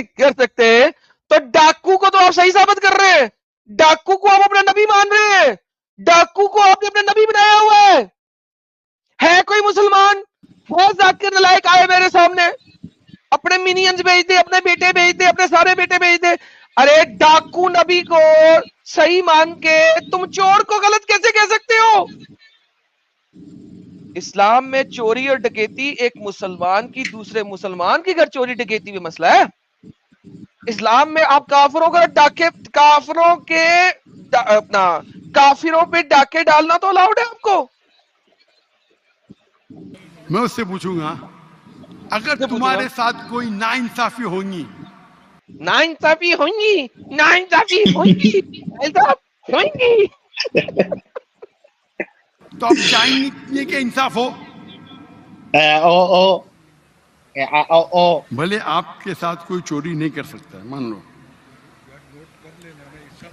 नहीं कर सकते, तो डाकू को तो आप सही साबित कर रहे हैं। डाकू को आप अपना नबी मान रहे हैं, डाकू को आपने अपना नबी बनाया हुआ है कोई मुसलमान है जाकिर नालायक आए मेरे सामने, अपने मिनियंस भेज दे, अपने बेटे भेज दे, अपने सारे बेटे भेज दे। अरे डाकू नबी को सही मान के तुम चोर को गलत कैसे कह सकते हो? इस्लाम में चोरी और डकैती एक मुसलमान की दूसरे मुसलमान के घर चोरी डकैती भी मसला है। इस्लाम में आप काफिरों का डाके, काफिरों के अपना काफिरों पे डाके डालना तो अलाउड है आपको। मैं उससे पूछूंगा, अगर तुम्हारे साथ कोई नाइंसाफी होगी, नाइंसाफी होंगी, नाइंसाफी होंगी, ऐसा होंगी, तो आप चाहेंगे कि इंसाफ हो? भले आपके साथ कोई चोरी नहीं कर सकता है, मान लो,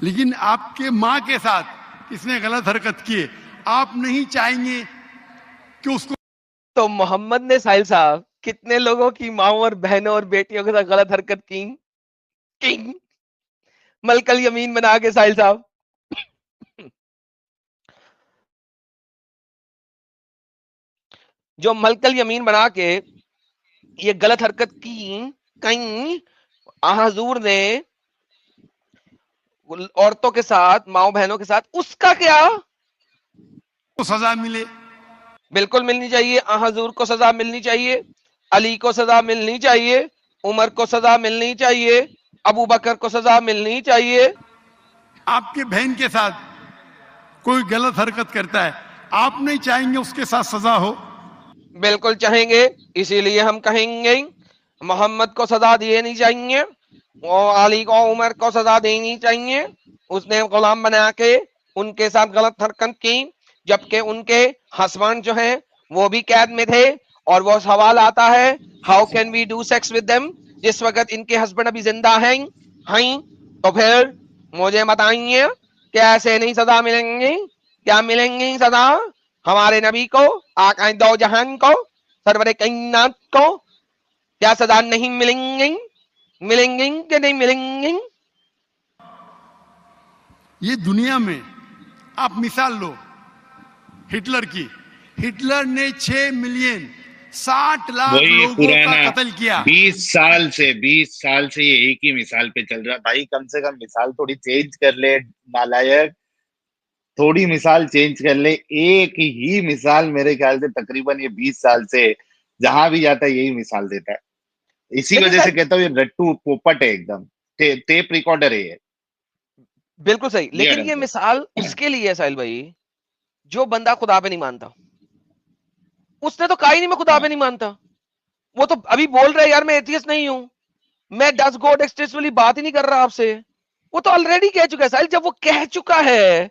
लेकिन आपके माँ के साथ किसने गलत हरकत की है, आप नहीं चाहेंगे कि उसको? तो मोहम्मद ने साहिल साहब कितने लोगों की माओ और बहनों और बेटियों के साथ गलत हरकत की? किंग मलकल यमीन बना के साहिल साहब, जो मलकल यमीन बना के ये गलत हरकत की, कहीं हजूर ने औरतों के साथ, माओ बहनों के साथ, उसका क्या? तो सजा मिले, बिल्कुल मिलनी चाहिए। हजूर को सजा मिलनी चाहिए, अली को सजा मिलनी चाहिए, उमर को सजा मिलनी चाहिए, अबू बकर को सजा मिलनी चाहिए। आपके बहन के साथ कोई गलत हरकत करता है, आप नहीं चाहेंगे उसके साथ सजा हो? बिल्कुल चाहेंगे, इसीलिए हम कहेंगे मोहम्मद को सजा देनी चाहिए और अली को, उमर को सजा देनी चाहिए। उसने गुलाम बना के उनके साथ गलत हरकत की, जबकि उनके हस्बैंड जो है वो भी कैद में थे, और वो सवाल आता है how can we do sex with them, जिस वक्त इनके हस्बैंड अभी जिंदा हैं। तो फिर मुझे बताइए कैसे नहीं सजा मिलेंगी? क्या मिलेंगी सजा हमारे नबी को, आका दो जहान को, सरवरे कायनात को? क्या सजा नहीं मिलेंगी? मिलेंगी कि नहीं मिलेंगी? ये दुनिया में आप मिसाल लो हिटलर की, हिटलर ने 6 मिलियन 60 लाख लोगों का कत्ल किया। 20 साल से ये एक ही मिसाल पे चल रहा। भाई कम से कम मिसाल थोड़ी चेंज कर ले नालायक, थोड़ी मिसाल चेंज कर ले। एक ही मिसाल मेरे ख्याल से तकरीबन ये 20 साल से जहां भी जाता है यही मिसाल देता है। इसी वजह से कहता हूँ ये रट्टू पोपट है, एकदम टेप रिकॉर्डर है ये। बिल्कुल सही, लेकिन ये मिसाल उसके लिए है साहिल भाई जो बंदा खुदा पे नहीं मानता। उसने तो कहा ही नहीं मैं खुदा पे नहीं मानता, वो तो अभी बोल रहा है यार मैं एथियस्ट नहीं हूं, मैं डस गॉड एक्सिस्ट वाली बात ही नहीं कर रहा आपसे। वो तो ऑलरेडी कह चुका है साहिल, जब वो कह चुका है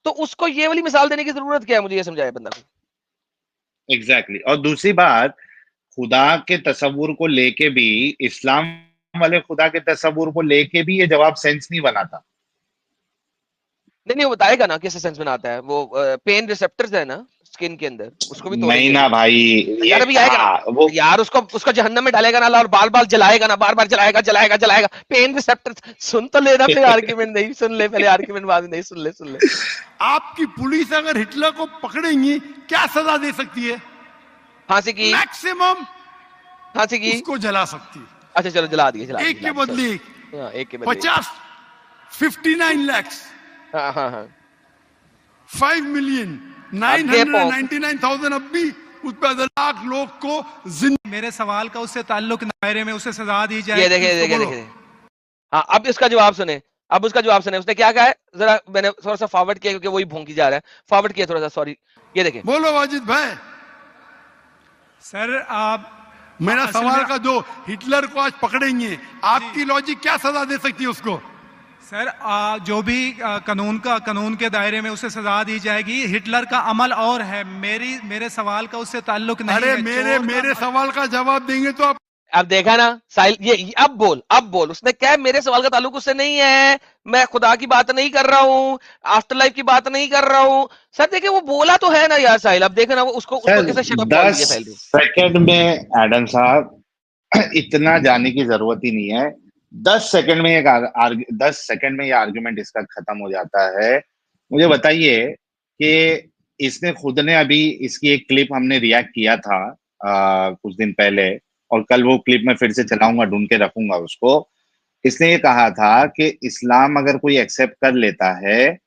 तो उसको ये वाली मिसाल देने की जरूरत क्या है? मुझे ये समझाया बंदा को। एग्जैक्टली। और दूसरी बात, खुदा के तस्वुर को लेके भी, इस्लाम वाले खुदा के तस्वुर को लेके भी ये जवाब सेंस नहीं बनाता। नहीं वो बताएगा ना कैसे सेंस बनाता है। वो पेन रिसेप्टर्स है ना स्किन के अंदर, उसको भी नहीं ना भाई, यार अभी आएगा वो यार, उसको जहन्नम में डालेगा ना और बार बार जलाएगा ना, बार बार जलाएगा। पेन रिसेप्टर्स सुन तो लेना, फिर आर्ग्यूमेंट नहीं सुन ले, पहले आर्ग्यूमेंट बाद में नहीं सुन ले। आपकी पुलिस अगर हिटलर को पकड़ेंगी क्या सजा दे सकती है? फांसी की, मैक्सिमम फांसी की, उसको जला सकती है। अच्छा चलो जला दिए, एक के बदले एक के बदले 59 lakhs, 5 million 999,000 अब भी उस पर लाख लोग को जिंदा। मेरे सवाल का उससे ताल्लुक दायरे में उसे सजा दी जाए। ये देखे। हाँ अब इसका जवाब सुने, उसने क्या कहा है, जरा मैंने थोड़ा सा फॉरवर्ड किया क्योंकि वही भोंकी जा रहा है, फॉरवर्ड किया थोड़ा सा, सॉरी। ये देखें, बोलो वाजिद भाई। सर आप मेरा सवाल का दो, हिटलर को आज पकड़ेंगे, आपकी लॉजिक क्या सजा दे सकती है उसको? सर जो भी कानून के दायरे में उसे सजा दी जाएगी। हिटलर का अमल और है, मेरे सवाल का उससे ताल्लुक नहीं है। अरे मेरे सवाल का जवाब देंगे तो आप। अब देखा ना साहिल, ये अब बोल उसने क्या, मेरे सवाल का ताल्लुक उससे नहीं है, मैं खुदा की बात नहीं कर रहा हूँ, आफ्टर लाइफ की बात नहीं कर रहा हूँ। सर देखिए वो बोला तो है ना यार साहिल, अब देखना वो उसको कैसे शट अप बोल दिया पहले। 10 सेकंड में एडम साहब इतना जाने की जरूरत ही नहीं है। 10 सेकंड में 10 सेकंड में ये आर्ग्यूमेंट इसका खत्म हो जाता है। मुझे बताइए कि इसने खुद ने अभी इसकी एक क्लिप हमने रिएक्ट किया था कुछ दिन पहले, और कल वो क्लिप मैं फिर से चलाऊंगा, ढूंढ के रखूंगा उसको। इसने ये कहा था कि इस्लाम अगर कोई एक्सेप्ट कर लेता है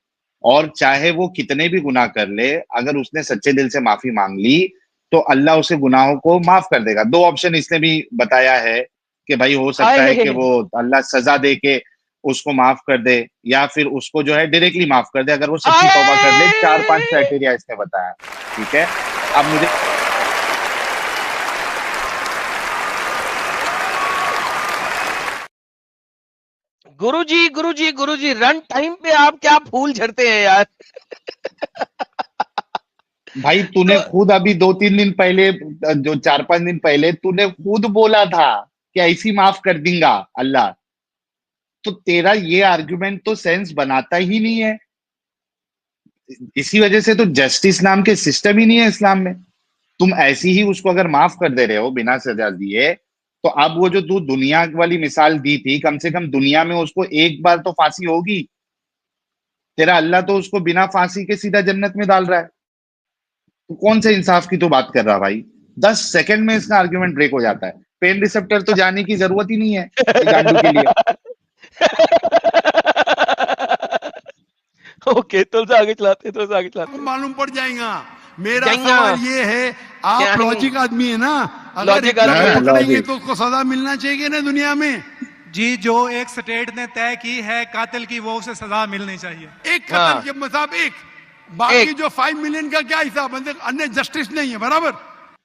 और चाहे वो कितने भी गुनाह कर ले, अगर उसने सच्चे दिल से माफी मांग ली तो अल्लाह उसके गुनाहों को माफ कर देगा। 2 ऑप्शन इसने भी बताया है कि भाई हो सकता है कि वो अल्लाह सजा दे के उसको माफ कर दे, या फिर उसको जो है डायरेक्टली माफ कर दे अगर वो सच्ची तौबा कर ले। 4-5 क्राइटेरिया इसने बताया, ठीक है। अब मुझे गुरुजी रन टाइम पे आप क्या फूल झड़ते हैं यार। भाई तूने खुद अभी 2-3 दिन पहले, जो 4-5 दिन पहले तूने खुद बोला था कि ऐसी माफ कर देगा अल्लाह, तो तेरा ये आर्गुमेंट तो सेंस बनाता ही नहीं है। इसी वजह से तो जस्टिस नाम के सिस्टम ही नहीं है इस्लाम में। तुम ऐसी ही उसको अगर माफ कर दे रहे हो बिना सजा दिए, तो अब वो जो तू दुनिया वाली मिसाल दी थी, कम से कम दुनिया में उसको एक बार तो फांसी होगी। तेरा अल्लाह तो उसको बिना फांसी के सीधा जन्नत में डाल रहा है। तो कौन से इंसाफ की तो बात कर रहा भाई। 10 सेकंड में इसका आर्ग्यूमेंट ब्रेक हो जाता है। पेन रिसेप्टर तो जाने की जरूरत ही नहीं है गांडू के लिए। ओके, तो आगे चलाते मालूम पड़ जाएगा। मेरा सवाल ये है, आप लॉजिक आदमी है ना, अगर लॉजिक आदमी पकड़ेंगे तो उसको सजा मिलना चाहिए ना दुनिया में। जी, जो एक स्टेट ने तय की है कातिल की, वो उसे सजा मिलनी चाहिए। एक कत्ल के मतलब एक, बाकी जो 5 मिलियन का क्या हिसाब, अन्य जस्टिस नहीं है, बराबर।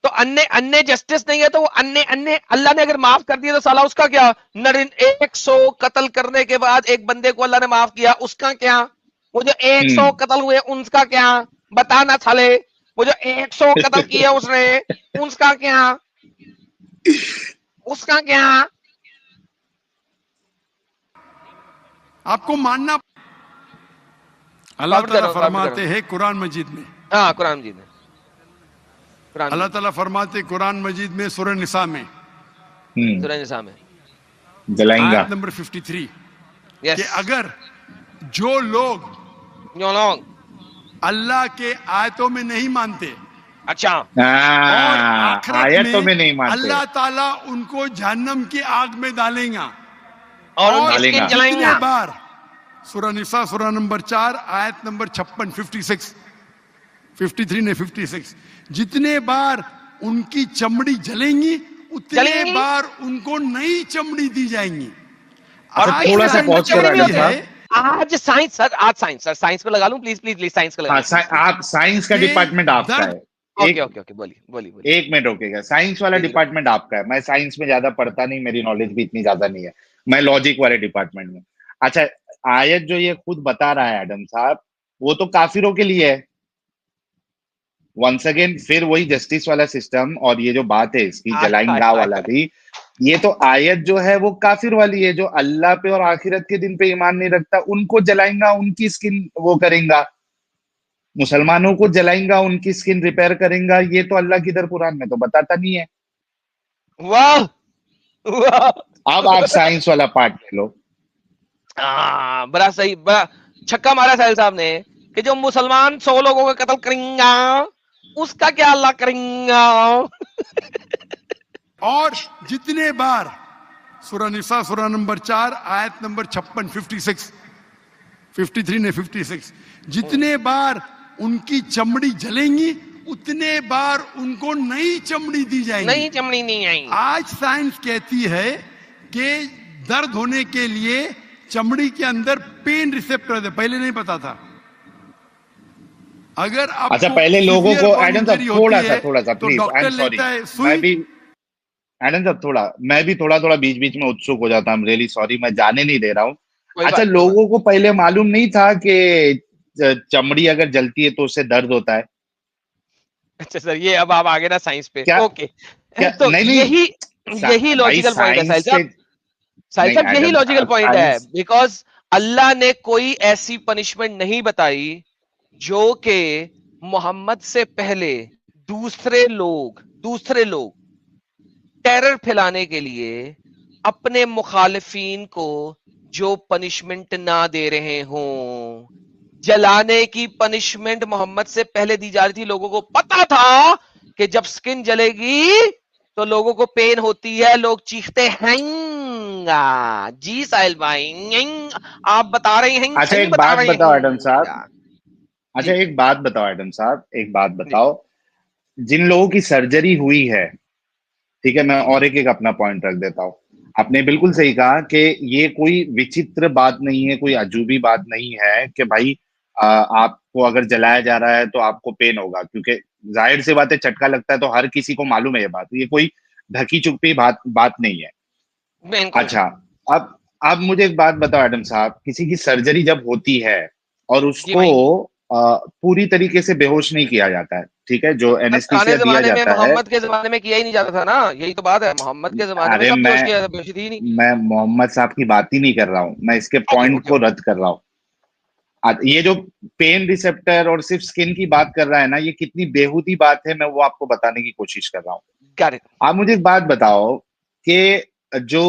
तो अन्य जस्टिस नहीं है, तो वो अन्य अल्लाह ने अगर माफ कर दिया तो साला उसका क्या। 100 कत्ल करने के बाद एक बंदे को अल्लाह ने माफ किया, उसका क्या। वो जो 100 कत्ल हुए उनका क्या, बताना साले। वो जो 100 कत्ल किया उसने, उसका क्या, उसका क्या। आपको मानना, अल्लाह ताला फरमाते हैं कुरान मजीद में, हाँ कुरान मजीद में, अल्लाह ताला फरमाते कुरान मजीद में सूरह निसा में, जलाएंगा आयत नंबर 53, कि अगर जो लोग अल्लाह के आयतों में नहीं मानते, अच्छा, और आखिरत में नहीं मानते, अल्लाह ताला उनको जहन्नम की आग में डालेगा और जितने बार, सूरह निसा सूरह नंबर 4 आयत नंबर 56, 53 ने 56, जितने बार उनकी चमड़ी जलेंगी उतने बार उनको नई चमड़ी दी जाएंगी। थोड़ा सा पॉज करा। आज साइंस सर, साइंस पे लगा लूं प्लीज साइंस का लगा। आप साइंस का डिपार्टमेंट आपका है। ओके बोलिए। 1 मिनट रोकेगा। साइंस वाला डिपार्टमेंट आपका है। मैं साइंस में ज्यादा पढ़ता नहीं, मेरी नॉलेज भी इतनी ज्यादा नहीं है, मैं लॉजिक वाले डिपार्टमेंट में। अच्छा, आयत जो ये खुद बता रहा है एडम साहब, वो तो काफिरों के लिए है। वंस अगेन फिर वही जस्टिस वाला सिस्टम, और ये जो बात है इसकी जलाएंगा वाला भी, ये तो आयत जो है वो काफिर वाली है। जो अल्लाह पे और आखिरत के दिन पे ईमान नहीं रखता उनको जलाएंगा, उनकी स्किन वो करेंगा। मुसलमानों को जलाएंगा, उनकी स्किन रिपेयर करेंगा। ये तो अल्लाह की इधर कुरान में तो बताता नहीं है। वाह। अब आप साइंस वाला पार्ट ले लो। बड़ा सही, बड़ा छक्का मारा साहिल साहब ने, कि जो मुसलमान 100 लोगों का कत्ल करेंगा उसका क्या अल्लाह करेंगा। और जितने बार, सूरह निसा सूरह नंबर 4 आयत नंबर 56, 53 ने 56, जितने बार उनकी चमड़ी जलेंगी उतने बार उनको नई चमड़ी दी जाएगी। नई चमड़ी नहीं आएगी। आज साइंस कहती है कि दर्द होने के लिए चमड़ी के अंदर पेन रिसेप्टर है, पहले नहीं पता था। अगर आप अच्छा, पहले लोगों को एडम साहब थोड़ा सा please, I am sorry, Adam साहब मैं भी थोड़ा बीच बीच में उत्सुक हो जाता हूँ, रियली सॉरी, मैं जाने नहीं दे रहा हूँ। अच्छा, लोगों को पहले मालूम नहीं था कि चमड़ी अगर जलती है तो उससे दर्द होता है। अच्छा सर, ये अब आप आगे ना साइंस पे। ओके, तो यही लॉजिकल पॉइंट है साहिल साहब, यही लॉजिकल पॉइंट है। बिकॉज अल्लाह ने कोई ऐसी पनिशमेंट नहीं बताई जो कि मोहम्मद से पहले दूसरे लोग टेरर फैलाने के लिए अपने मुखालिफिन को जो पनिशमेंट ना दे रहे हों। जलाने की पनिशमेंट मोहम्मद से पहले दी जा रही थी। लोगों को पता था कि जब स्किन जलेगी तो लोगों को पेन होती है, लोग चीखते हैं। जी साहिल भाई, आप बता रहे हैं, अच्छा सही एक बता बात रहे बताओ एडम साहब, हैं। अच्छा जी एक बात बताओ एडम साहब, एक बात जी बताओ, जिन लोगों की सर्जरी हुई है, ठीक है, मैं और एक एक अपना पॉइंट रख देता हूँ। आपने बिल्कुल सही कहा कि ये कोई विचित्र बात नहीं है, कोई अजूबी बात नहीं है कि भाई आपको अगर जलाया जा रहा है तो आपको पेन होगा, क्योंकि जाहिर सी बात है, चटका लगता है तो हर किसी को मालूम है ये बात, ये कोई ढकी छुपी बात बात नहीं है। बिल्कुल। अच्छा, अब मुझे एक बात बताओ एडम साहब, किसी की सर्जरी जब होती है और जी उसको भाई, पूरी तरीके से बेहोश नहीं किया जाता है, ठीक है, जो सर पुराने एनेस्थीसिया दिया जमाने में, जाता है। मोहम्मद के जमाने में किया ही नहीं जाता था ना, यही तो बात है। मोहम्मद के जमाने में अरे सब बेहोश मैं किया जाता, बेहोशी थी ही नहीं। मैं मोहम्मद साहब की बात ही नहीं कर रहा हूं, मैं इसके ओके पॉइंट ओके को ओके, रद्द कर रहा हूं। ये जो पेन रिसेप्टर और सिर्फ स्किन की बात कर रहा है ना, ये कितनी बेहूदी बात है, मैं वो आपको बताने की कोशिश कर रहा हूं। Got it. आप मुझे एक बात बताओ कि जो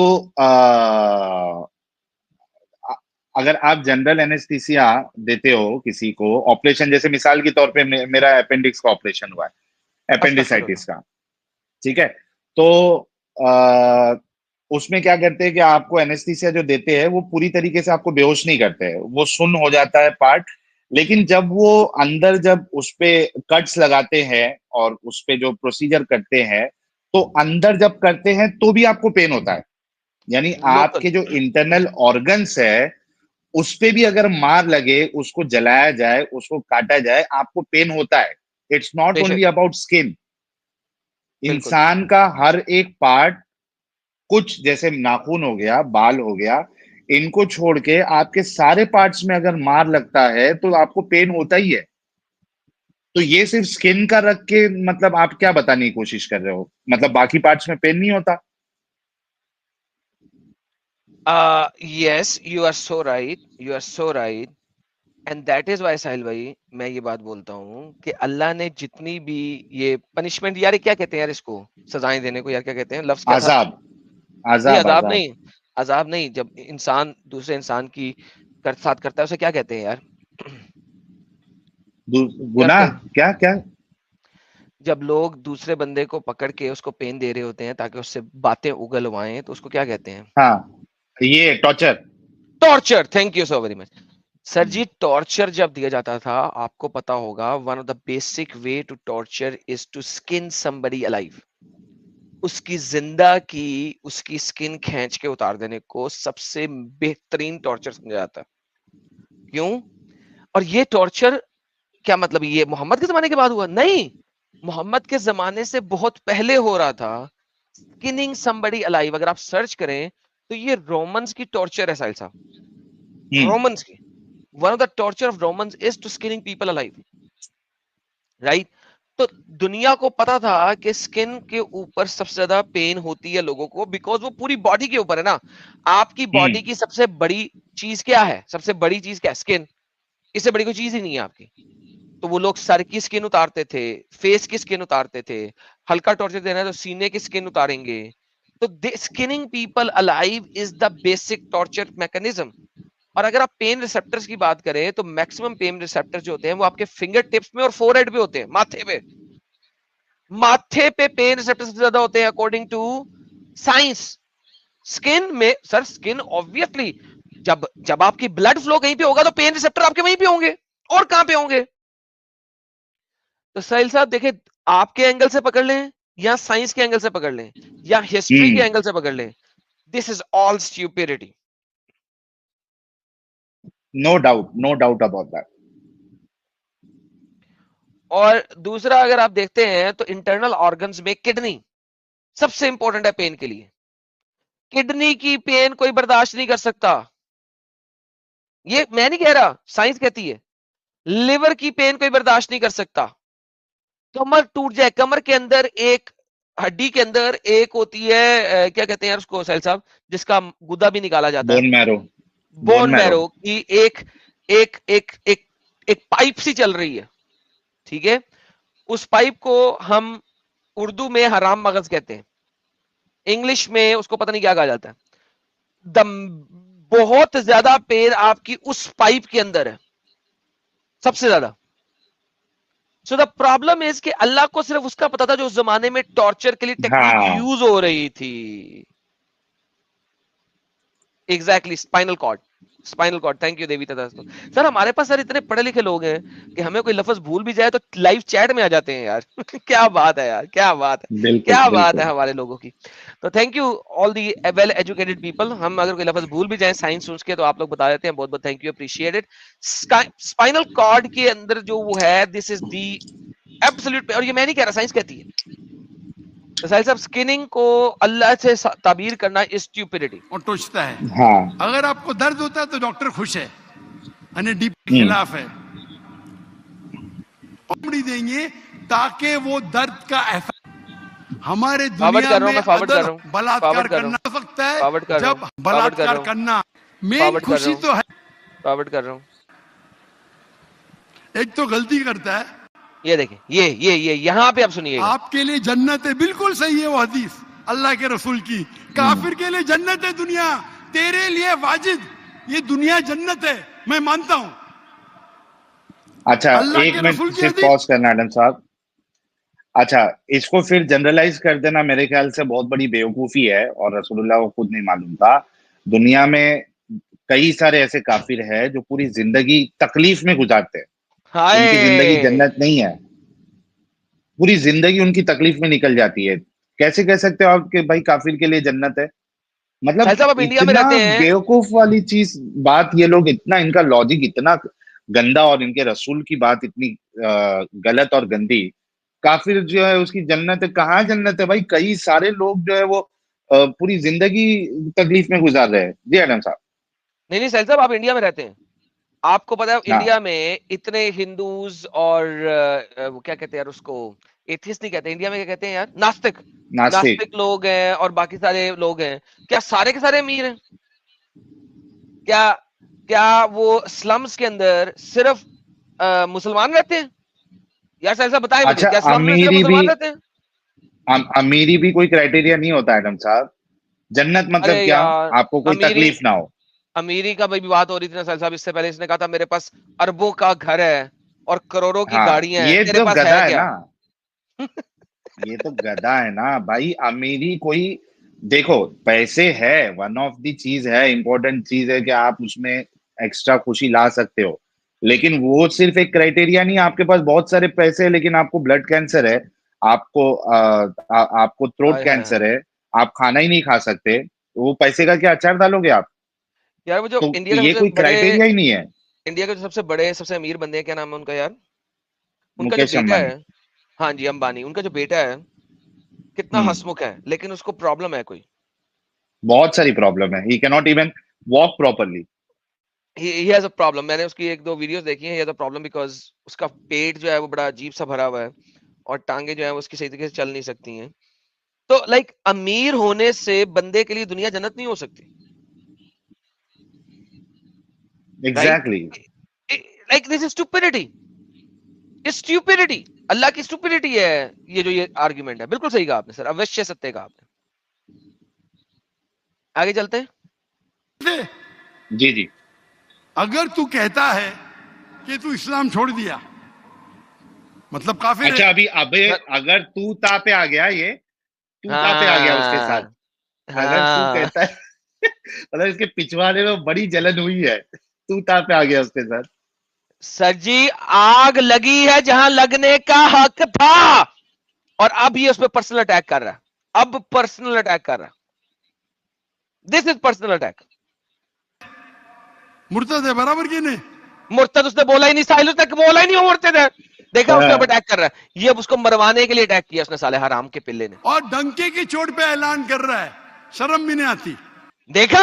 अगर आप जनरल एनेस्थीसिया देते हो किसी को ऑपरेशन, जैसे मिसाल के तौर पे मेरा अपेंडिक्स का ऑपरेशन हुआ है, अस्तगफिरुल्लाह। अपेंडिसाइटिस का, ठीक है, तो आ, उसमें क्या करते हैं कि आपको एनेस्थीसिया जो देते हैं वो पूरी तरीके से आपको बेहोश नहीं करते हैं, वो सुन्न हो जाता है पार्ट, लेकिन जब वो अंदर जब उस पे कट्स लगाते हैं और उस पे जो प्रोसीजर करते हैं, तो अंदर जब करते हैं तो भी आपको पेन होता है। यानी लोकल। आपके जो इंटरनल ऑर्गन्स है उस पे भी अगर मार लगे, उसको जलाया जाए, उसको काटा जाए, आपको पेन होता है। इट्स नॉट बेशक। ओनली अबाउट स्किन, बिल्कुल। इंसान का हर एक पार्ट, कुछ जैसे नाखून हो गया, बाल हो गया, इनको छोड़ के आपके सारे पार्ट्स में अगर मार लगता है तो आपको पेन होता ही है। तो ये सिर्फ स्किन का रख के मतलब आप क्या बताने की कोशिश कर रहे हो, मतलब बाकी पार्ट्स में पेन नहीं होता? Yes, you are so right, you are so right. And that is why Sahil भाई, मैं ये बात बोलता हूँ कि अल्लाह ने जितनी भी ये पनिशमेंट, यार ये क्या कहते हैं यार इसको, सजाएं देने को, यार क्या कहते हैं, लफ्ज क्या था? आजाब, नहीं, आजाब, अजाब आजाब। नहीं। अजाब नहीं, जब इंसान दूसरे इंसान की साथ करता है, उसे क्या कहते हैं यार? यार गुनाह, क्या क्या? जब लोग दूसरे बंदे को पकड़ के उसको पेन दे रहे होते हैं ताकि उससे बातें उगलवाएं, तो उसको क्या कहते हैं? हाँ, ये torture. Torture. Thank you so very much. Sir ji, torture जब दिया जाता था, आपको पता होगा, one of the basic way to torture is to skin somebody alive. उसकी जिंदा की उसकी स्किन खींच के उतार देने को सबसे बेहतरीन टॉर्चर समझा जाता है। क्यों? और ये टॉर्चर क्या मतलब ये मोहम्मद के जमाने के बाद हुआ? नहीं, मोहम्मद के जमाने से बहुत पहले हो रहा था। स्किनिंग समबडी अलाइव, अगर आप सर्च करें तो ये रोमन्स की टॉर्चर है साहिल साहब, हम्म। रोमन्स की। One of the torture of Romans is to skinning people alive, right? तो दुनिया को पता था कि स्किन के ऊपर सबसे ज्यादा पेन होती है लोगों को, बिकॉज वो पूरी बॉडी के ऊपर है ना। आपकी बॉडी हम्म। की सबसे बड़ी चीज क्या है? सबसे बड़ी चीज क्या है? स्किन। इससे बड़ी कोई चीज ही नहीं है आपकी। तो वो लोग सर की स्किन उतारते थे, फेस की स्किन उतारते थे। हल्का टॉर्चर देना है तो सीने की स्किन उतारेंगे। तो skinning people alive is the basic torture mechanism. और अगर आप पेन रिसेप्टर्स की बात करें तो मैक्सिमम पेन रिसेप्टर्स जो होते हैं वो आपके फिंगर टिप्स में और फोरहेड पे होते हैं, माथे पे। माथे पे पेन रिसेप्टर्स सबसे ज्यादा होते हैं अकॉर्डिंग टू साइंस। स्किन में सर, स्किन ऑब्वियसली जब जब आपकी ब्लड फ्लो कहीं पे होगा तो पेन रिसेप्टर आपके वहीं पे होंगे, और कहां पे होंगे? तो साहिल साहब देखिए, आपके एंगल से पकड़ लें या साइंस के एंगल से पकड़ लें या हिस्ट्री के हम्म। एंगल से पकड़ लें, this is all stupidity. No doubt, no doubt about that. और दूसरा, अगर आप देखते हैं तो इंटरनल ऑर्गन्स में किडनी सबसे इंपॉर्टेंट है पेन के लिए। किडनी की पेन कोई बर्दाश्त नहीं कर सकता, ये मैं नहीं कह रहा, साइंस कहती है। लिवर की पेन कोई बर्दाश्त नहीं कर सकता। कमर टूट जाए, कमर के अंदर एक हड्डी के अंदर एक होती है, क्या कहते हैं यार उसको साहिल साहब, जिसका गुदा भी निकाला जाता है, bone marrow, bone bone marrow. Marrow की एक एक एक एक एक पाइप सी चल रही है, ठीक है? उस पाइप को हम उर्दू में हराम मगज कहते हैं, इंग्लिश में उसको पता नहीं क्या कहा जाता है। बहुत ज्यादा पैर आपकी उस पाइप के अंदर है, सबसे ज्यादा। सो द प्रॉब्लम इज कि अल्लाह को सिर्फ उसका पता था जो उस जमाने में टॉर्चर के लिए टेक्निक यूज हो रही थी। Exactly, spinal cord, spinal cord. Thank you देवी तथा। सर हमारे पास सर इतने पढ़े लिखे लोग हैं कि हमें कोई लफ्ज भूल भी जाए तो लाइव चैट में आ जाते हैं यार। क्या बात है यार, क्या बात है, बिल्कुल, क्या बात बिल्कुल। है हमारे लोगों की। तो thank you all the well educated people. हम अगर कोई लफ्ज भूल भी जाए साइंस सुन के तो आप लोग बता देते हैं, बहुत बहुत thank you, appreciate it. Spinal cord के अंदर जो वो है, दिस इज दी एब्सोल्यूट, और ये मैं नहीं कह रहा, साइंस कहती है। तो साहिल साहब, स्किनिंग को अल्लाह से ताबीर करना स्टुपिडिटी और टोचता है। हाँ। अगर आपको दर्द होता है तो डॉक्टर खुश है, यानी डीप के खिलाफ है। चमड़ी देंगे ताकि वो दर्द का एहसास। हमारे दुनिया में अदर बलात्कार करना हो सकता है, जब बलात्कार करना मेन खुशी तो है। फॉरवर्ड कर रहा हूं। एक तो गलती करता है, ये देखिए, ये यहां पे आप सुनिएगा। आपके लिए जन्नत है, बिल्कुल सही है वो हदीस अल्लाह के रसूल की। काफिर के लिए जन्नत है दुनिया, तेरे लिए वाजिद ये दुनिया जन्नत है, मैं मानता हूं। अच्छा, एक मिनट सिर्फ पॉज करना एडम साहब। अच्छा, इसको फिर जनरलाइज कर देना मेरे ख्याल से बहुत बड़ी बेवकूफी है, और रसूलुल्लाह को खुद नहीं मालूम था। दुनिया में कई सारे ऐसे काफिर है जो पूरी जिंदगी तकलीफ में गुजारते हैं, उनकी जिंदगी जन्नत नहीं है, पूरी जिंदगी उनकी तकलीफ में निकल जाती है। कैसे कह सकते हो आप कि भाई काफिर के लिए जन्नत है? मतलब इंडिया में रहते हैं, बेवकूफ वाली चीज बात। ये लोग इतना, इनका लॉजिक इतना गंदा, और इनके रसूल की बात इतनी गलत और गंदी। काफिर जो है उसकी जन्नत है, कहाँ जन्नत है भाई? कई सारे लोग जो है वो पूरी जिंदगी तकलीफ में गुजार रहे हैं। जी एडम साहब। नहीं साहिल साहब, आप इंडिया में रहते हैं, आपको पता है इंडिया में इतने हिंदूज और वो क्या कहते हैं यार उसको, एथिस्ट नहीं कहते इंडिया में, क्या कहते हैं यार, नास्तिक लोग हैं, और बाकी सारे लोग हैं। क्या सारे के सारे अमीर हैं? क्या वो स्लम्स के अंदर सिर्फ मुसलमान रहते हैं? यार साहिल साहब बताएं मुझे, क्या स्लम्स में सिर्फ मुसलमान रहते हैं? अमीरी भी कोई क्राइटेरिया नहीं होता एडम साहब। जन्नत मतलब क्या? आपको कोई तकलीफ ना हो। अमीरी का भाई बात हो रही थी ना साहिल साहब, इससे पहले इसने कहा था मेरे पास अरबों का घर है और करोड़ों की गाड़ियां हैं, तेरे पास है क्या? ये तो गधा है ना भाई। अमीरी कोई, देखो पैसे है, वन ऑफ दी चीज है, इंपॉर्टेंट चीज है कि आप उसमें एक्स्ट्रा खुशी ला सकते हो, लेकिन वो सिर्फ एक क्राइटेरिया नहीं। आपके पास बहुत सारे पैसे है लेकिन आपको ब्लड कैंसर है, आपको थ्रोट कैंसर है, आप खाना ही नहीं खा सकते, वो पैसे का क्या अचार डालोगे आप? यार वो जो तो इंडिया ये कोई क्राइटेरिया ही नहीं है। इंडिया के जो सबसे बड़े सबसे अमीर बंदे हैं, क्या नाम है उनका यार, उनका जो बेटा है, हाँ जी अंबानी, उनका जो बेटा है कितना हंसमुख है, लेकिन उसको प्रॉब्लम है, कोई बहुत सारी प्रॉब्लम है। He can not even walk properly, he has a problem। मैंने उसकी एक दो वीडियोस देखी हैं। he has a problem because उसका पेट जो है वो बड़ा अजीब सा भरा हुआ है और टांगे जो है वो उसकी सही तरीके से चल नहीं सकती हैं। तो लाइक अमीर होने से बंदे के लिए दुनिया जन्नत नहीं हो सकती। Exactly, like this is stupidity, stupidity, अल्लाह की स्टुपिडिटी है ये जो ये आर्गुमेंट है। बिल्कुल सही कहा आपने सर, अवश्य सत्य कहा आपने। आगे चलते हैं। जी जी। अगर तू कहता है कि तू इस्लाम छोड़ दिया, मतलब काफिर अच्छा अभी अगर तू ता पे आ गया, ये तू ता पे आ गया उसके साथ, अगर तू कहता है मतलब इसके पिछवाड़े में बड़ी जलन हुई है, तू ता पे आ गया उसके साथ। सर जी आग लगी है जहां लगने का हक था, और अब ये उस पर पर्सनल अटैक कर रहा है। अब पर्सनल अटैक कर रहा है, दिस इज पर्सनल अटैक। मुर्तद है बराबर की नहीं? मुर्तद उसने बोला ही नहीं, साहिल उसने बोला ही नहीं वो मुर्तद है। देखा उसने अटैक कर रहा है, ये अब उसको मरवाने के लिए अटैक किया उसने, साले हराम के पिल्ले ने, और डंके की चोट पे ऐलान कर रहा है, शर्म भी नहीं आती। देखा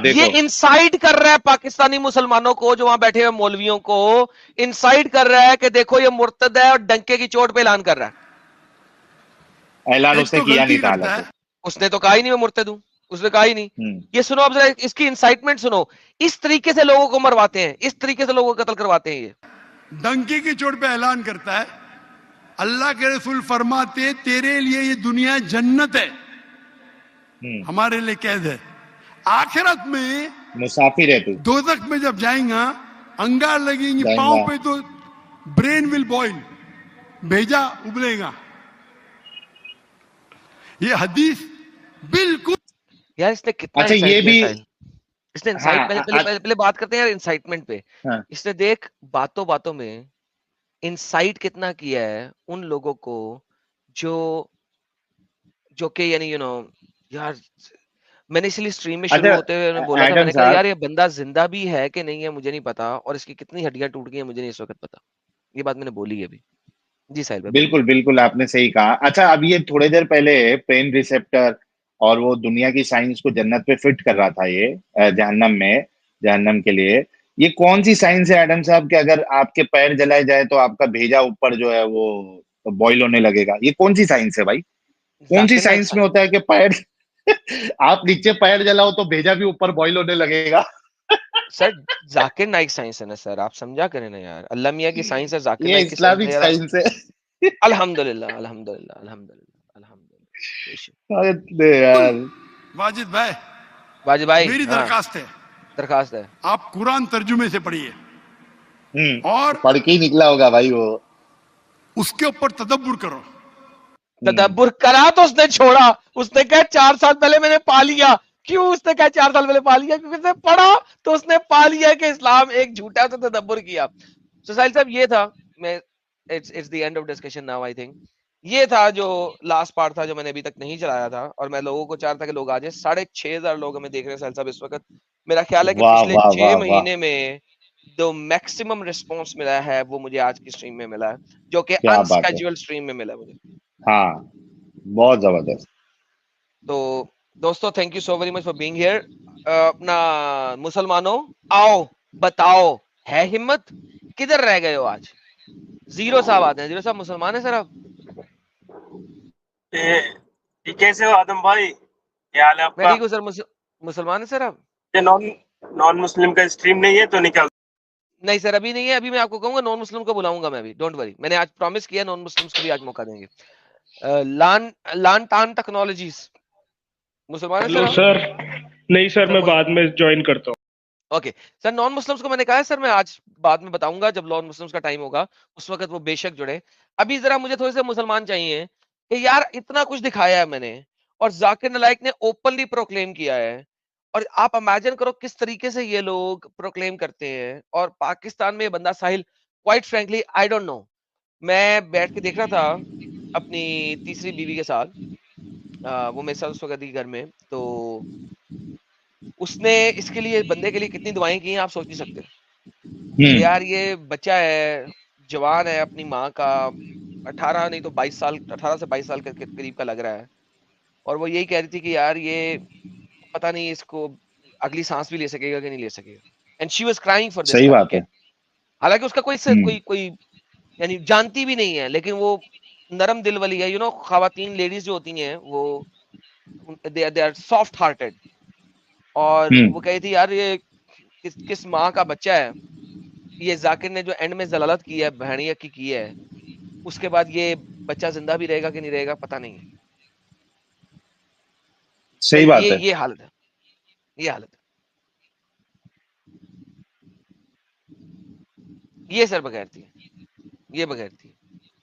ये इंसाइट कर रहा है पाकिस्तानी मुसलमानों को, जो वहां बैठे हुए मौलवियों को इंसाइट कर रहा है कि देखो ये मुर्तद है, और डंके की चोट पे ऐलान कर रहा है। ऐलान उसने किया नहीं था, उसने तो कहा ही नहीं मैं मुर्तद हूं, उसने कहा ही नहीं। ये सुनो अब जरा इसकी इंसाइटमेंट सुनो, इस तरीके से लोगों को मरवाते हैं, इस तरीके से लोगों को कत्ल करवाते हैं। ये डंके की चोट पे ऐलान करता है, अल्लाह के रसूल फरमाते तेरे लिए ये दुनिया जन्नत है, हमारे लिए कैद है। आखिरत में मुसाफिर है तू। दोजख में जब जाएगा, अंगार लगेंगी जाएगा। पांव पे तो ब्रेन विल बॉइल, भेजा उबलेगा। ये हदीस बिल्कुल। यार इसने कितना अच्छा, ये इंसाइट भी किया साहिल। इसने इंसाइट हाँ, पहले बात करते हैं यार इंसाइटमेंट पे। हाँ। इसने देख बातों बातों में इंसाइट कितना किया है उन लोगों को जो जो कि यानी यार मैंने इसलिए स्ट्रीम में शुरू अच्छा, होते हुए बोला था, एडम मैंने कहा साहब, यार ये बंदा जिंदा भी है कि नहीं है मुझे नहीं पता, और इसकी कितनी हड्डियां टूट गई है मुझे नहीं इस वक्त पता। ये बात मैंने बोली है अभी। जी साहिल भाई बोलिए। बिल्कुल बिल्कुल आपने सही कहा। अच्छा, अब ये थोड़ी देर पहले पेन रिसेप्टर और वो दुनिया की साइंस को जन्नत पे फिट कर रहा था, ये जहन्नम में, जहन्नम के लिए। ये कौन सी साइंस है एडम साहब कि अगर आपके पैर जलाए जाए तो आपका भेजा ऊपर जो है वो बॉईल होने लगेगा? ये कौन सी साइंस है भाई? कौन सी जाकिर नाइक साइंस में होता है कि पैर आप नीचे पैर जलाओ तो भेजा भी ऊपर बॉईल होने लगेगा? सर जाकिर नाइक साइंस है ना सर, आप समझा करें ना यार। अल्लाह मियां की साइंस है, जाकिर ये नाइक की साइंस इस्लामिक है यार। साइंस है। अल्हम्दुलिल्लाह अल्हम्दुलिल्लाह अल्हम्दुलिल्लाह अल्हम्दुलिल्लाह बेशक। अरे यार। वाजिद भाई, वाजिद भाई मेरी हाँ दरखास्त है, दरखास्त है। आप कुरान तर्जुमे से पढ़िए और पढ़ के ही निकला होगा भाई वो। उसके ऊपर तदब्बुर करो। तदब्बुर करा तो उसने छोड़ा। उसने कहा 4 साल पहले मैंने पा लिया। क्यों उसने कहा 4 साल पहले पा लिया? क्योंकि उसने पढ़ा तो उसने पा लिया कि इस्लाम एक झूठा, तो तदब्बुर किया। तो साहिल साहब ये था, मैं it's the end of discussion now I think. ये था जो लास्ट पार्ट था जो मैंने अभी तक नहीं चलाया था, और मैं लोगों को चाह रहा था कि लोग आ जाए। 6,500 लोग हमें देख रहे हैं साहिल साहब इस वक्त। मेरा ख्याल है कि वाह पिछले वाह 6 वाह वाह, महीने में जो मैक्सिमम रिस्पॉन्स मिला है वो मुझे आज की स्ट्रीम में मिला है, जो कि क्या बात है। अनस्केड्यूल्ड स्ट्रीम में मिला मुझे। हाँ, बहुत जबरदस्त। तो दोस्तों thank you so very much for being here. अपना मुसलमानों आओ बताओ, है हिम्मत? किधर रह गए हो आज? जीरो साहब आते हैं। जीरो साहब मुसलमान है सर आप? ये कैसे हो आदम भाई, क्या हाल है मैं आपका? ठीक हूँ सर। मुसलमान है सर आप? ये नॉन मुस्लिम का स्ट्रीम नहीं है तो निकल। नहीं सर अभी नहीं है। अभी मैं आपको कहूंगा नॉन मुस्लिम को बुलाऊंगा मैं अभी, डोंट वरी। मैंने आज प्रॉमिस किया नॉन मुस्लिम्स को भी आज मौका देंगे। लान लान टान टेक्नोलॉजीज मुसलमान है सर हेलो आप? सर। नहीं सर, सर मैं बाद में ज्वाइन करता हूँ। ओके सर, नॉन मुस्लिम्स को मैंने कहा है सर मैं आज बाद में बताऊंगा जब नॉन मुस्लिम्स का टाइम होगा, उस वक्त वो बेशक जुड़े। अभी जरा मुझे थोड़े से मुसलमान चाहिए कि यार इतना कुछ दिखाया है मैंने, और जाकिर नाइक ने ओपनली प्रोक्लेम किया है, और आप इमेजिन करो किस तरीके से ये लोग प्रोक्लेम करते हैं। और पाकिस्तान में ये बंदा Sahil, quite frankly I don't know. मैं बैठ के देख रहा था अपनी तीसरी बीवी के साथ, वो मेरे साथ उस वक्त थी घर में, तो उसने इसके लिए, बंदे के लिए कितनी दुआएं की हैं आप सोच नहीं सकते। कि यार ये बच्चा है, जवान है, अपनी माँ का 18 नहीं तो 22 साल, 18 से 22 साल के करीब का लग रहा है, और वो यही कह रही थी कि यार ये पता नहीं इसको अगली सांस भी ले सकेगा कि नहीं ले सकेगा। And she was crying for this सही गाय। बात है। हालांकि उसका कोई हम्म, कोई यानी जानती भी नहीं है, लेकिन वो नरम दिल वाली है। खवातीन लेडीज जो होती हैं वो दे आर सॉफ्ट हार्टेड, और वो कही थी यार ये किस माँ का बच्चा है। ये जाकिर ने जो एंड में जलालत की है, बहनिया की है, उसके बाद ये बच्चा जिंदा भी रहेगा कि नहीं रहेगा पता नहीं है। सही बात है। ये हालत है, ये हालत है। ये सर बगैर थी, ये बगैर थी।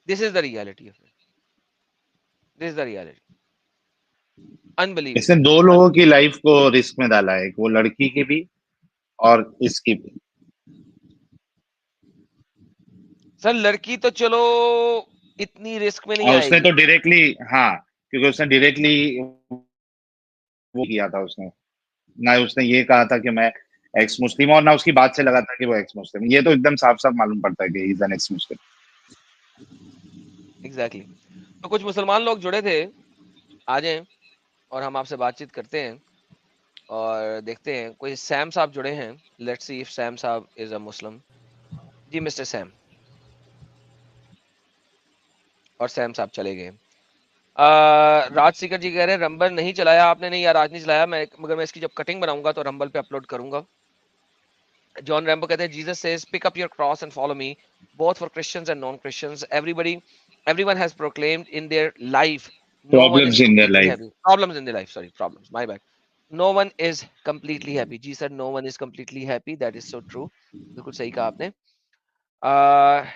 This is the reality of it, this is the reality. इसने अनबिलीवेबल। दो लोगों की लाइफ को रिस्क में डाला है, एक वो लड़की की भी और इसकी भी। सर लड़की तो चलो इतनी रिस्क में नहीं और उसने आएगी। तो डायरेक्टली, हाँ, क्योंकि उसने डायरेक्टली वो किया था। उसने ना उसने ये कहा था कि मैं एक्स मुस्लिम, और ना उसकी बात से लगा था कि वो एक्स मुस्लिम। ये तो एकदम साफ साफ मालूम पड़ता है कि he is an x Muslim. Exactly. तो कुछ मुसलमान लोग जुड़े थे, आ जाएं और हम आपसे बातचीत करते हैं और देखते हैं। कोई सैम साहब जुड़े हैं, लेट्स सी इफ सैम साहब इज अ मुस्लिम। जी मिस्टर सैम, और सैम साहब चले गए। राज सीकर जी कह रहे हैं रंबल नहीं चलाया आपने। नहीं यार आज नहीं चलाया मैं, मगर मैं इसकी जब कटिंग बनाऊंगा तो रंबल पे अपलोड करूंगा। जॉन रैम्बो कहते हैं Jesus says pick up your cross and follow me, both for Christians and non Christians, everyone has proclaimed in their life, no one is problems in their completely life. happy, problems in their life, sorry, problems, my bad, no one is completely happy. जी sir, no one is completely happy, that is so true, बिल्कुल सही कहा आपने।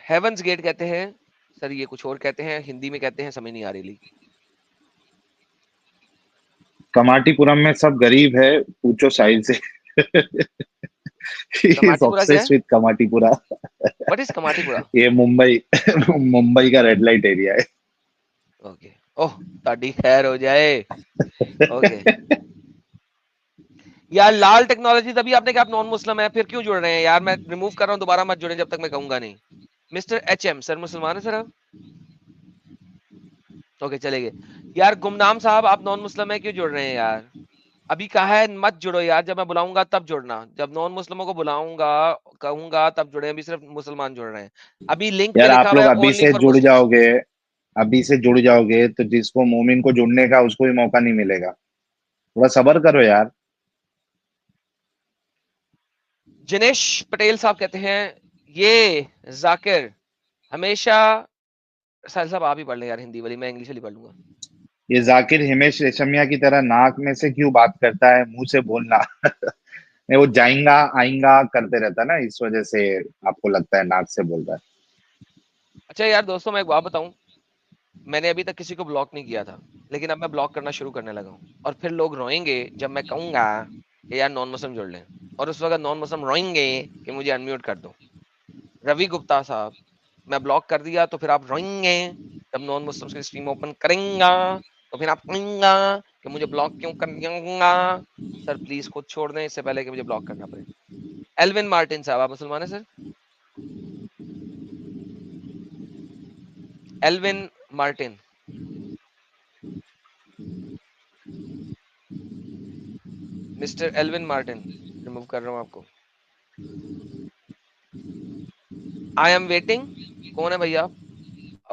Heavens gate कहते हैं sir, ये कुछ और कहते हैं, हिंदी में कहते हैं, समझ नहीं आ रही। कमाटीपुरम में सब गरीब है, पूछो साहिल से। He is कमाटीपुरा क्या है? obsessed with Kamathipura. What is Kamathipura? ये मुंबई मुंबई का रेड लाइट एरिया है। ओके, ओह ताड़ी खैर हो जाए। ओके यार, लाल टेक्नोलॉजी, तभी आपने कहा आप नॉन मुस्लिम है, फिर क्यों जुड़ रहे हैं यार? मैं रिमूव कर रहा हूं, दोबारा मत जुड़े जब तक मैं कहूंगा नहीं। मिस्टर एचएम सर, मुसलमान है सर आप? ओके चलेंगे यार। गुमनाम साहब, आप नॉन मुस्लिम है, क्यों जुड़ रहे हैं यार? अभी कहा है मत जुड़ो यार, जब मैं बुलाऊंगा तब जुड़ना, जब नॉन मुस्लिमों को बुलाऊंगा कहूंगा तब जुड़े, अभी सिर्फ मुसलमान जुड़ रहे हैं। अभी लिंक पे यार लिखा आप हुआ लोग है अभी ओनली से फॉर जुड़ मुस्लिम्स। जाओगे, अभी से जुड़ जाओगे तो जिसको मोमिन को जुड़ने का उसको भी मौका नहीं मिलेगा। थोड़ा सब्र करो यार। जिनेश पटेल साहब कहते हैं ये जाकिर हमेशा, साहिल साहब आप ही पढ़ लें यार हिंदी वाली, मैं इंग्लिश वाली पढ़ लूंगा। ये जाकिर हिमेश रेशमिया की तरह नाक में से क्यों बात करता है, मुंह से बोलना। नहीं, वो जाएगा आएगा करते रहता है ना, इस वजह से आपको लगता है नाक से बोल रहा है। अच्छा यार दोस्तों, मैं एक बात बताऊं, मैंने अभी तक किसी को ब्लॉक नहीं किया था, लेकिन अब मैं ब्लॉक करना शुरू करने लगा हूं, और फिर लोग रोएंगे जब मैं कहूंगा कि यार नॉन मुस्लिम जुड़ लें, और उस वक्त नॉन मुस्लिम रोएंगे कि मुझे अनम्यूट कर दो। रवि गुप्ता साहब, मैं ब्लॉक कर दिया तो फिर आप रोएंगे, जब नॉन मुस्लिम्स की स्ट्रीम ओपन करेंगे तो फिर आप कहेंगे कि मुझे ब्लॉक क्यों कर दिया। सर प्लीज खुद छोड़ दें इससे पहले कि मुझे ब्लॉक करना पड़े। एल्विन मार्टिन साहब, आप मुसलमान है sir? Elvin Martin, mister Elvin Martin, remove कर रहा हूं आपको। आई एम वेटिंग, कौन है भैया?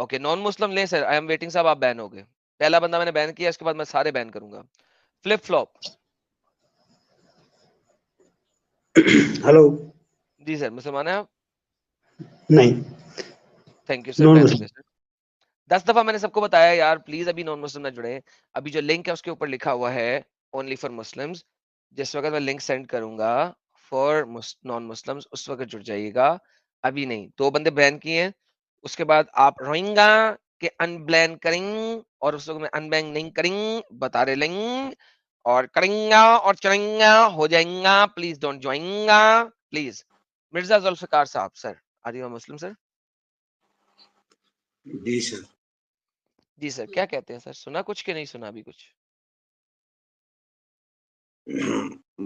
ओके, नॉन मुस्लिम ले सर, आई एम वेटिंग साहब, आप बैन हो गए। पहला बंदा मैंने बैन किया, इसके बाद मैं सारे बैन करूंगा। Flip flop, hello. जी सर, मुसलमान है आप? नहीं, thank you sir, non ban हो मुस्लिम। गए सर। 10 दफा मैंने सबको बताया यार, प्लीज अभी नॉन मुस्लिम ना जुड़े। अभी जो लिंक है उसके ऊपर लिखा हुआ है ओनली फॉर मुस्लिम्स, जिस वक्त मैं लिंक सेंड करूंगा फॉर नॉन मुस्लिम्स, उस वक्त जुड़ जाइएगा, अभी नहीं। 2 बंदे बैन किए हैं, उसके बाद आप रोएंगा कि अनब्लैन करेंगे, और उस वक्त मैं अनबैन नहीं करेंगे, बता रहे लेंगे, और करेंगा और चलेंगा, हो जाएगा। प्लीज डोंट ज्वाइंगा प्लीज। मिर्जा जुल्फिकार साहब sir, are you Muslim sir? जी सर। जी सर, क्या कहते हैं सर, सुना कुछ कि नहीं सुना अभी कुछ?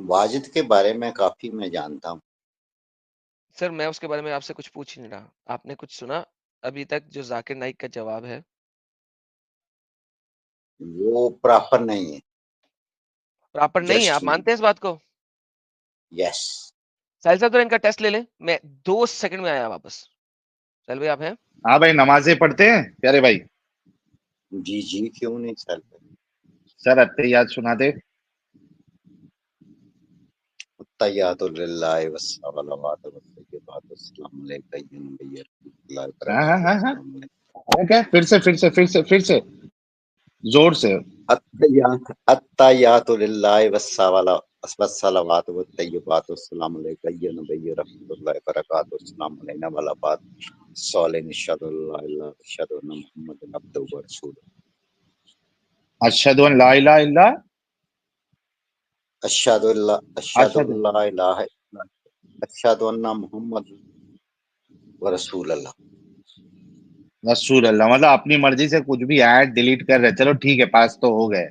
वाजिद के बारे में काफी मैं जानता हूँ। सर मैं उसके बारे में आपसे कुछ पूछ ही नहीं रहा, आपने कुछ सुना अभी तक जो जाकिर नाइक का जवाब है? वो प्रॉपर नहीं है। प्रॉपर नहीं है, आप जस्ट मानते हैं इस बात को? यस। साहिल साहब तो इनका टेस्ट ले लें, मैं 2 सेकंड में आया वापस। साहिल भाई आप हैं? हाँ भाई, नमाजें पढ़ते हैं प्यारे भाई? जी जी, क्यों नहीं सर। सर अत्तहियात सुना दे। तैयातुल्लिल्लाहि वस्सलावातु वत्तय्यिबातु अस्सलामु अलैका या नबी अल्लाह हाँ हाँ बरकातहू हाँ हाँ, अस्सलामु अलैका। अरे क्या, फिर से जोर से। अत्तहियातुल्लिल्लाहि वस्सलावातु वत्तय्यिबातु अस्सलामु अलैका या नबी रहमतुल्लाहि बरकातहू अस्सलामु अलैना वाला बात सॉलिन अशहदु अल्ला इलाहा अशहदु अन्ना मुहम्मदन अब्दुहु व रसूलुहु। अशहदु अन ला इलाहा इल्ला अशहदु अशहदु अल्ला इलाहा इल्ला अशहदु अन्ना मुहम्मद व रसूल अल्लाह। रसूल अल्लाह, मतलब अपनी मर्जी से कुछ भी ऐड डिलीट कर रहे। चलो ठीक है, पास तो हो गए।